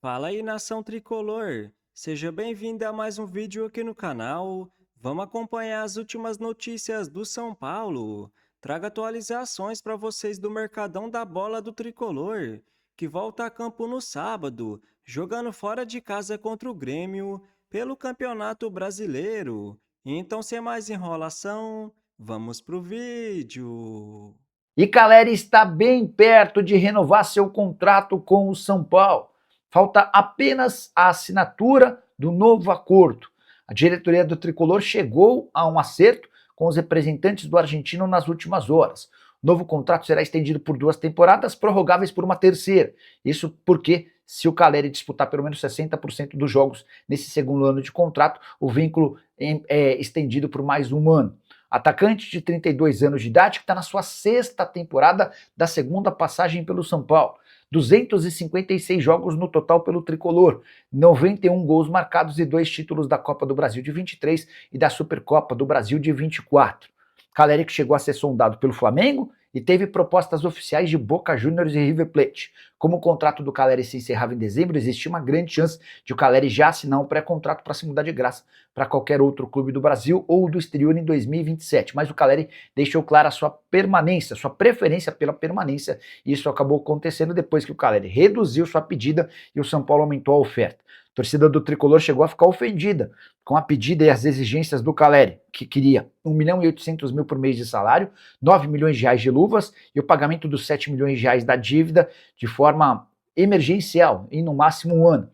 Fala aí, nação tricolor! Seja bem-vindo a mais um vídeo aqui no canal. Vamos acompanhar as últimas notícias do São Paulo. Trago atualizações para vocês do Mercadão da Bola do Tricolor, que volta a campo no sábado, jogando fora de casa contra o Grêmio pelo Campeonato Brasileiro. Então, sem mais enrolação, vamos pro vídeo. E Caleri está bem perto de renovar seu contrato com o São Paulo. Falta apenas a assinatura do novo acordo. A diretoria do Tricolor chegou a um acerto com os representantes do argentino nas últimas horas. O novo contrato será estendido por 2 temporadas, prorrogáveis por uma terceira. Isso porque, se o Caleri disputar pelo menos 60% dos jogos nesse segundo ano de contrato, o vínculo é estendido por mais um ano. Atacante de 32 anos de idade que está na sua 6ª temporada da segunda passagem pelo São Paulo. 256 jogos no total pelo Tricolor, 91 gols marcados e 2 títulos da Copa do Brasil de 23 e da Supercopa do Brasil de 24. Caleri que chegou a ser sondado pelo Flamengo e teve propostas oficiais de Boca Juniors e River Plate. Como o contrato do Caleri se encerrava em dezembro, existia uma grande chance de o Caleri já assinar um pré-contrato para se mudar de graça para qualquer outro clube do Brasil ou do exterior em 2027. Mas o Caleri deixou clara a sua permanência, sua preferência pela permanência, e isso acabou acontecendo depois que o Caleri reduziu sua pedida e o São Paulo aumentou a oferta. A torcida do Tricolor chegou a ficar ofendida com a pedida e as exigências do Caleri, que queria 1.800.000 por mês de salário, 9 milhões de reais de luvas e o pagamento dos 7 milhões de reais da dívida de forma emergencial, em no máximo um ano.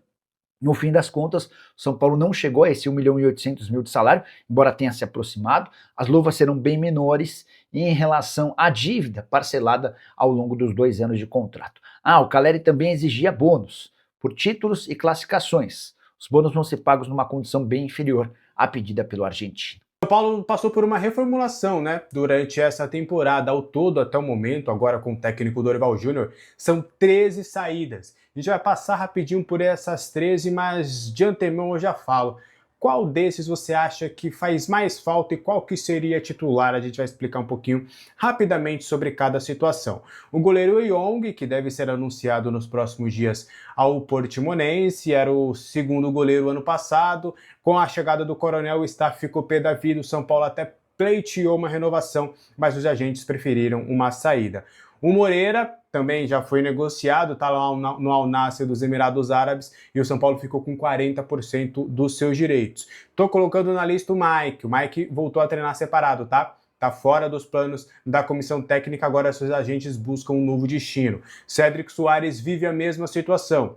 No fim das contas, o São Paulo não chegou a esse 1.800.000 de salário, embora tenha se aproximado. As luvas serão bem menores em relação à dívida parcelada ao longo dos 2 anos de contrato. O Caleri também exigia bônus por títulos e classificações. Os bônus vão ser pagos numa condição bem inferior à pedida pelo argentino. São Paulo passou por uma reformulação, durante essa temporada. Ao todo, até o momento, agora com o técnico Dorival Júnior, são 13 saídas. A gente vai passar rapidinho por essas 13, mas de antemão eu já falo. Qual desses você acha que faz mais falta e qual que seria titular? A gente vai explicar um pouquinho rapidamente sobre cada situação. O goleiro Young, que deve ser anunciado nos próximos dias ao Portimonense, era o segundo goleiro ano passado. Com a chegada do Coronel, o staff ficou pé da vida. O São Paulo até pleiteou uma renovação, mas os agentes preferiram uma saída. O Moreira também já foi negociado, está lá no Al Nassr dos Emirados Árabes, e o São Paulo ficou com 40% dos seus direitos. Estou colocando na lista o Mike. O Mike voltou a treinar separado, tá? Está fora dos planos da comissão técnica, agora seus agentes buscam um novo destino. Cédric Soares vive a mesma situação.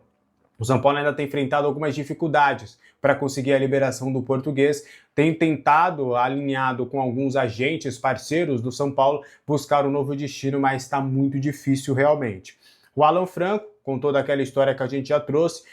O São Paulo ainda tem enfrentado algumas dificuldades para conseguir a liberação do português, tem tentado, alinhado com alguns agentes parceiros do São Paulo, buscar um novo destino, mas está muito difícil realmente. O Alan Franco, com toda aquela história que a gente já trouxe,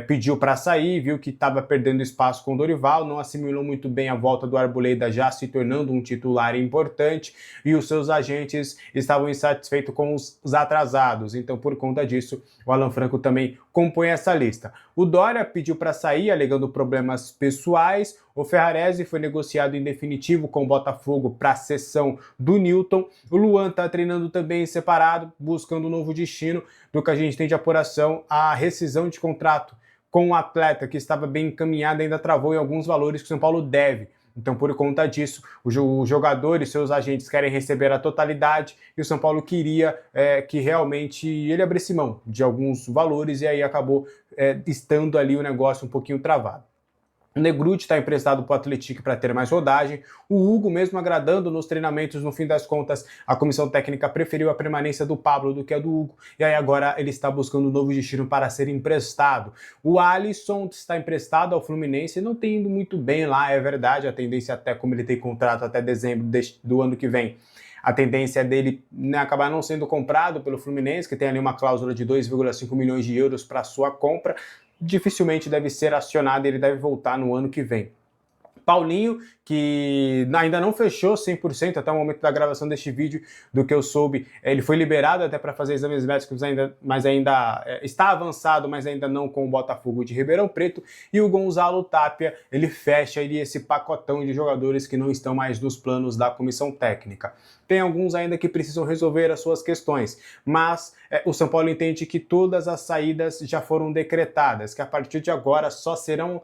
pediu para sair, viu que estava perdendo espaço com o Dorival, não assimilou muito bem a volta do Arboleda, já se tornando um titular importante, e os seus agentes estavam insatisfeitos com os atrasados. Então, por conta disso, o Alan Franco também compõe essa lista. O Dória pediu para sair, alegando problemas pessoais. O Ferrarese foi negociado em definitivo com o Botafogo para a cessão do Newton. O Luan está treinando também separado, buscando um novo destino. Do que a gente tem de apuração, a rescisão de contrato com o atleta que estava bem encaminhado ainda travou em alguns valores que o São Paulo deve. Então, por conta disso, os jogadores e seus agentes querem receber a totalidade e o São Paulo queria que realmente ele abrisse mão de alguns valores, e aí acabou estando ali o negócio um pouquinho travado. O Negruti está emprestado para o Atlético para ter mais rodagem. O Hugo, mesmo agradando nos treinamentos, no fim das contas, a comissão técnica preferiu a permanência do Pablo do que a do Hugo. E aí agora ele está buscando um novo destino para ser emprestado. O Alisson está emprestado ao Fluminense e não tem indo muito bem lá, é verdade. A tendência, até como ele tem contrato até dezembro do ano que vem, a tendência dele acabar não sendo comprado pelo Fluminense, que tem ali uma cláusula de 2,5 milhões de euros para sua compra. Dificilmente deve ser acionado e ele deve voltar no ano que vem. Paulinho, que ainda não fechou 100% até o momento da gravação deste vídeo, do que eu soube. Ele foi liberado até para fazer exames médicos, mas ainda está avançado, mas ainda não com o Botafogo de Ribeirão Preto. E o Gonzalo Tapia, ele fecha esse pacotão de jogadores que não estão mais nos planos da comissão técnica. Tem alguns ainda que precisam resolver as suas questões, mas o São Paulo entende que todas as saídas já foram decretadas, que a partir de agora só serão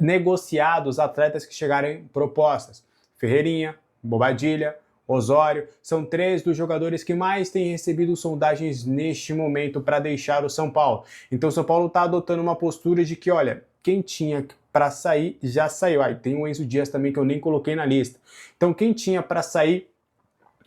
negociados atletas que chegarem propostas. Ferreirinha, Bobadilha, Osório, são 3 dos jogadores que mais têm recebido sondagens neste momento para deixar o São Paulo. Então o São Paulo está adotando uma postura de que, olha, quem tinha para sair já saiu. Aí tem o Enzo Dias também que eu nem coloquei na lista. Então quem tinha para sair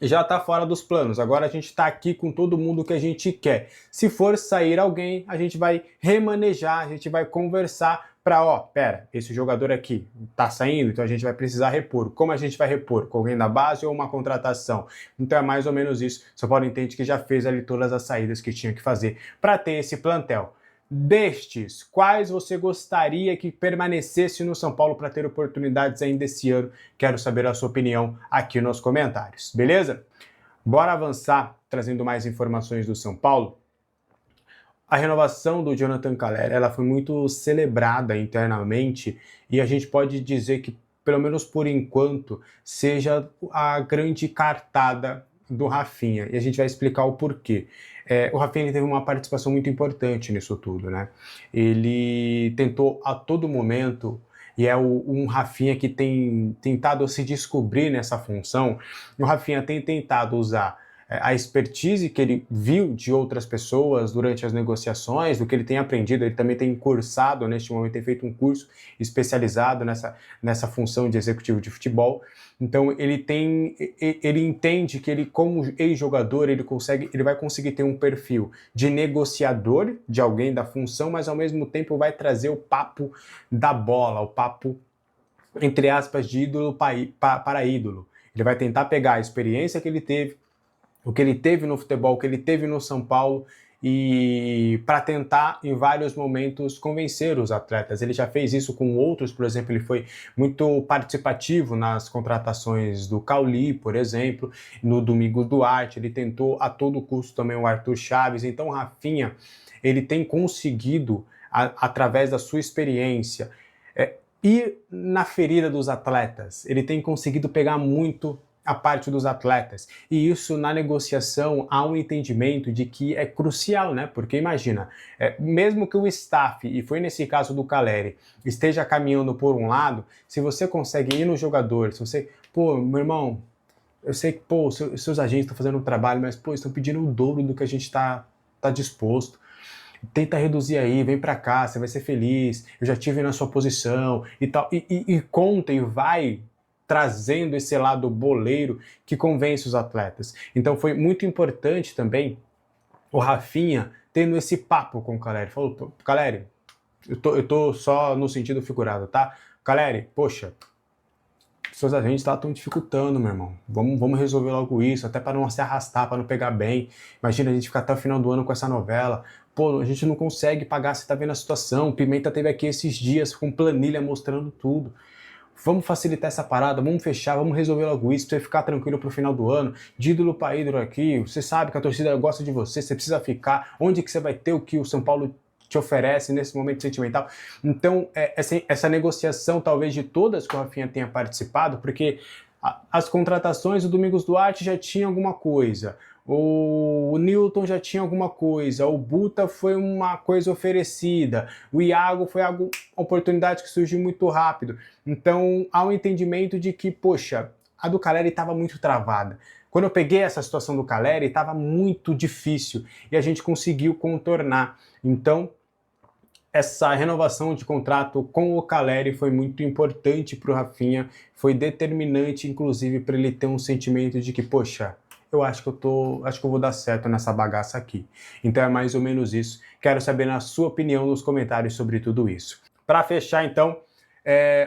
já está fora dos planos. Agora a gente está aqui com todo mundo que a gente quer. Se for sair alguém, a gente vai remanejar, a gente vai conversar para, pera, esse jogador aqui tá saindo, então a gente vai precisar repor. Como a gente vai repor? Com alguém da base ou uma contratação? Então é mais ou menos isso. São Paulo entende que já fez ali todas as saídas que tinha que fazer para ter esse plantel. Destes, quais você gostaria que permanecesse no São Paulo para ter oportunidades ainda esse ano? Quero saber a sua opinião aqui nos comentários, beleza? Bora avançar trazendo mais informações do São Paulo. A renovação do Jonathan Calleri, ela foi muito celebrada internamente e a gente pode dizer que, pelo menos por enquanto, seja a grande cartada do Rafinha. E a gente vai explicar o porquê. O Rafinha teve uma participação muito importante nisso tudo, né? Ele tentou a todo momento, e é um Rafinha que tem tentado se descobrir nessa função. O Rafinha tem tentado usar a expertise que ele viu de outras pessoas durante as negociações, do que ele tem aprendido. Ele também tem cursado, neste momento, tem feito um curso especializado nessa função de executivo de futebol. Então ele entende que ele, como ex-jogador, ele vai conseguir ter um perfil de negociador de alguém da função, mas ao mesmo tempo vai trazer o papo da bola, o papo, entre aspas, de ídolo para ídolo. Ele vai tentar pegar a experiência que ele teve, o que ele teve no futebol, o que ele teve no São Paulo, e para tentar, em vários momentos, convencer os atletas. Ele já fez isso com outros, por exemplo, ele foi muito participativo nas contratações do Cauli, por exemplo, no Domingos Duarte, ele tentou a todo custo também o Arthur Chaves. Então o Rafinha, ele tem conseguido, através da sua experiência, ir na ferida dos atletas. Ele tem conseguido pegar muito a parte dos atletas, e isso na negociação há um entendimento de que é crucial, né? Porque imagina, mesmo que o staff, e foi nesse caso do Calleri, esteja caminhando por um lado, se você consegue ir no jogador, se você, meu irmão, eu sei que, seus agentes estão fazendo um trabalho, mas, estão pedindo o dobro do que a gente tá disposto. Tenta reduzir aí, vem pra cá, você vai ser feliz, eu já tive na sua posição e tal, e conta e vai trazendo esse lado boleiro que convence os atletas. Então foi muito importante também o Rafinha tendo esse papo com o Calleri. Falou, Calleri, eu tô só no sentido figurado, tá? Calleri, poxa, seus agentes estão dificultando, meu irmão. Vamos resolver logo isso, até para não se arrastar, para não pegar bem. Imagina a gente ficar até o final do ano com essa novela. A gente não consegue pagar, você tá vendo a situação. O Pimenta teve aqui esses dias com planilha mostrando tudo. Vamos facilitar essa parada, vamos fechar, vamos resolver logo isso, pra você ficar tranquilo pro final do ano, de ídolo para ídolo aqui, você sabe que a torcida gosta de você, você precisa ficar, onde que você vai ter o que o São Paulo te oferece nesse momento sentimental? Então, essa negociação, talvez de todas que o Rafinha tenha participado, porque as contratações, o Domingos Duarte já tinha alguma coisa, o Newton já tinha alguma coisa, o Buta foi uma coisa oferecida, o Iago foi uma oportunidade que surgiu muito rápido. Então há um entendimento de que, a do Calleri estava muito travada. Quando eu peguei essa situação do Calleri, estava muito difícil e a gente conseguiu contornar. Então essa renovação de contrato com o Calleri foi muito importante para o Rafinha, foi determinante, inclusive, para ele ter um sentimento de que, eu acho que eu vou dar certo nessa bagaça aqui. Então é mais ou menos isso. Quero saber a sua opinião nos comentários sobre tudo isso. Para fechar, então,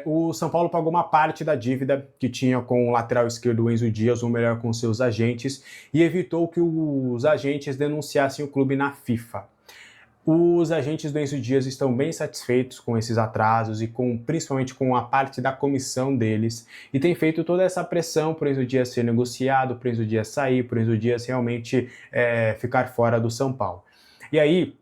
o São Paulo pagou uma parte da dívida que tinha com o lateral esquerdo Enzo Dias, ou melhor, com seus agentes, e evitou que os agentes denunciassem o clube na FIFA. Os agentes do Enzo Dias estão bem satisfeitos com esses atrasos e principalmente com a parte da comissão deles, e tem feito toda essa pressão para o Enzo Dias ser negociado, para o Enzo Dias sair, para o Enzo Dias realmente ficar fora do São Paulo. E aí,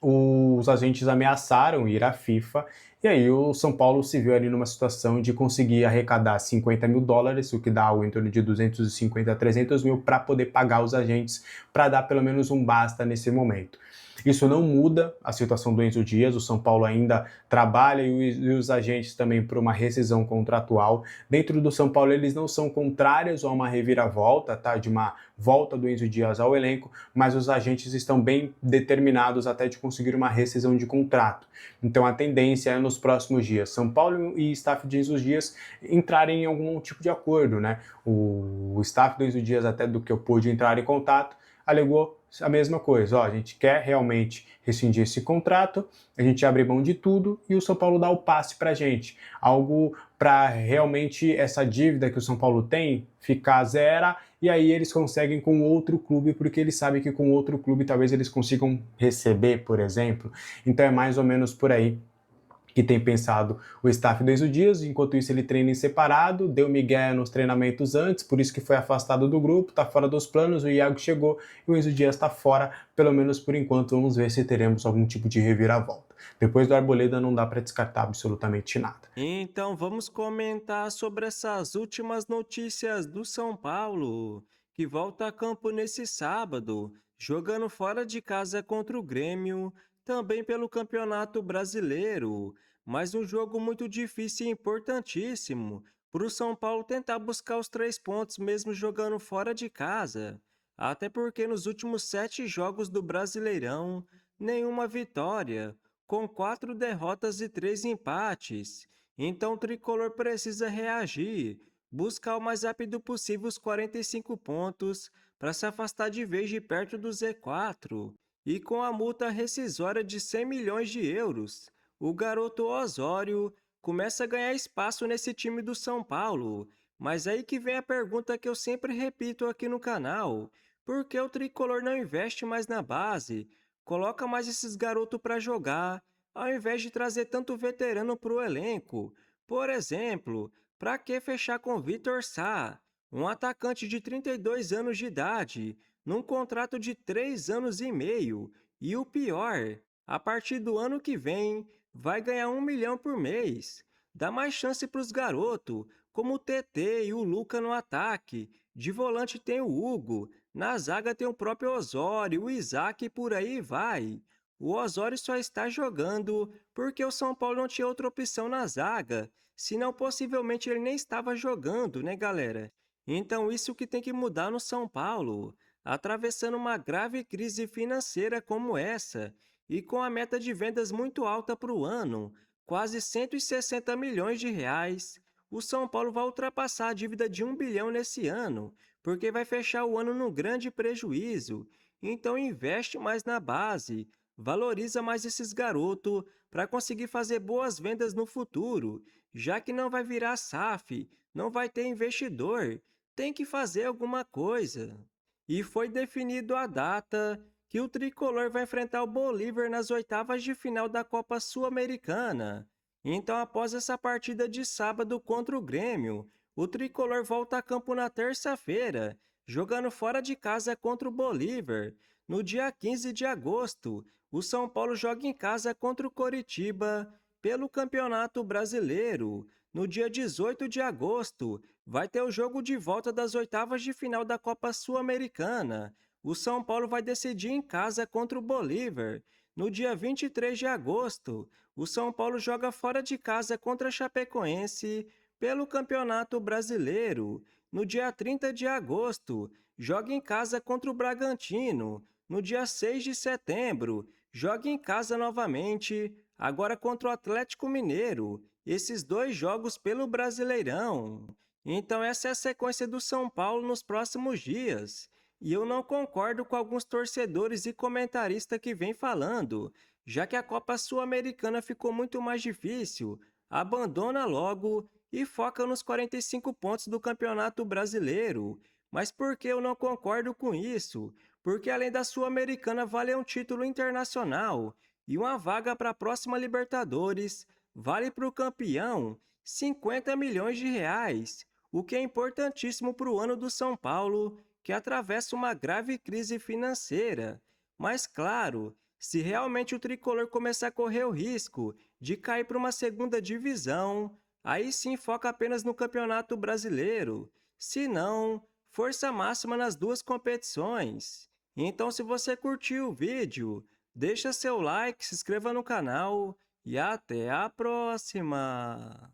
os agentes ameaçaram ir à FIFA, e aí o São Paulo se viu ali numa situação de conseguir arrecadar 50 mil dólares, o que dá algo em torno de 250 a 300 mil, para poder pagar os agentes, para dar pelo menos um basta nesse momento. Isso não muda a situação do Enzo Dias, o São Paulo ainda trabalha e os agentes também por uma rescisão contratual. Dentro do São Paulo eles não são contrários a uma reviravolta, tá? De uma volta do Enzo Dias ao elenco, mas os agentes estão bem determinados até de conseguir uma rescisão de contrato. Então a tendência é nos próximos dias São Paulo e staff de Enzo Dias entrarem em algum tipo de acordo, né? O staff do Enzo Dias, até do que eu pude entrar em contato, alegou a mesma coisa, ó, a gente quer realmente rescindir esse contrato, a gente abre mão de tudo e o São Paulo dá o passe pra gente, algo para realmente essa dívida que o São Paulo tem ficar zero, e aí eles conseguem com outro clube, porque eles sabem que com outro clube talvez eles consigam receber, por exemplo. Então é mais ou menos por aí que tem pensado o staff do Enzo Dias. Enquanto isso ele treina em separado, deu migué nos treinamentos antes, por isso que foi afastado do grupo, tá fora dos planos, o Iago chegou e o Enzo Dias tá fora, pelo menos por enquanto. Vamos ver se teremos algum tipo de reviravolta. Depois do Arboleda não dá para descartar absolutamente nada. Então vamos comentar sobre essas últimas notícias do São Paulo, que volta a campo nesse sábado, jogando fora de casa contra o Grêmio, também pelo Campeonato Brasileiro. Mas um jogo muito difícil e importantíssimo para o São Paulo tentar buscar os 3 pontos mesmo jogando fora de casa. Até porque nos últimos 7 jogos do Brasileirão, nenhuma vitória, com 4 derrotas e 3 empates. Então o tricolor precisa reagir, buscar o mais rápido possível os 45 pontos para se afastar de vez de perto do Z4. E com a multa rescisória de 100 milhões de euros, o garoto Osório começa a ganhar espaço nesse time do São Paulo. Mas aí que vem a pergunta que eu sempre repito aqui no canal: por que o tricolor não investe mais na base? Coloca mais esses garotos para jogar, ao invés de trazer tanto veterano para o elenco. Por exemplo, para que fechar com Vitor Sá, um atacante de 32 anos de idade, num contrato de 3 anos e meio? E o pior, a partir do ano que vem, vai ganhar 1 milhão por mês. Dá mais chance para os garotos, como o TT e o Luca no ataque. De volante tem o Hugo, na zaga tem o próprio Osório, o Isaac e por aí vai. O Osório só está jogando porque o São Paulo não tinha outra opção na zaga, senão possivelmente ele nem estava jogando, né, galera? Então isso que tem que mudar no São Paulo, atravessando uma grave crise financeira como essa e com a meta de vendas muito alta para o ano, quase 160 milhões de reais. O São Paulo vai ultrapassar a dívida de 1 bilhão nesse ano, porque vai fechar o ano num grande prejuízo. Então investe mais na base, valoriza mais esses garotos para conseguir fazer boas vendas no futuro, já que não vai virar SAF, não vai ter investidor, tem que fazer alguma coisa. E foi definido a data que o tricolor vai enfrentar o Bolívar nas oitavas de final da Copa Sul-Americana. Então, após essa partida de sábado contra o Grêmio, o tricolor volta a campo na terça-feira, jogando fora de casa contra o Bolívar. No dia 15 de agosto, o São Paulo joga em casa contra o Coritiba pelo Campeonato Brasileiro. No dia 18 de agosto, vai ter o jogo de volta das oitavas de final da Copa Sul-Americana. O São Paulo vai decidir em casa contra o Bolívar. No dia 23 de agosto, o São Paulo joga fora de casa contra a Chapecoense pelo Campeonato Brasileiro. No dia 30 de agosto, joga em casa contra o Bragantino. No dia 6 de setembro, joga em casa novamente, agora contra o Atlético Mineiro. Esses 2 jogos pelo Brasileirão. Então essa é a sequência do São Paulo nos próximos dias. E eu não concordo com alguns torcedores e comentaristas que vêm falando, já que a Copa Sul-Americana ficou muito mais difícil, abandona logo e foca nos 45 pontos do Campeonato Brasileiro. Mas por que eu não concordo com isso? porque além da Sul-Americana vale um título internacional e uma vaga para a próxima Libertadores, vale para o campeão 50 milhões de reais, o que é importantíssimo para o ano do São Paulo, que atravessa uma grave crise financeira. Mas claro, se realmente o tricolor começar a correr o risco de cair para uma segunda divisão, aí sim foca apenas no Campeonato Brasileiro. Se não, força máxima nas duas competições. Então, se você curtiu o vídeo, deixa seu like, se inscreva no canal e até a próxima!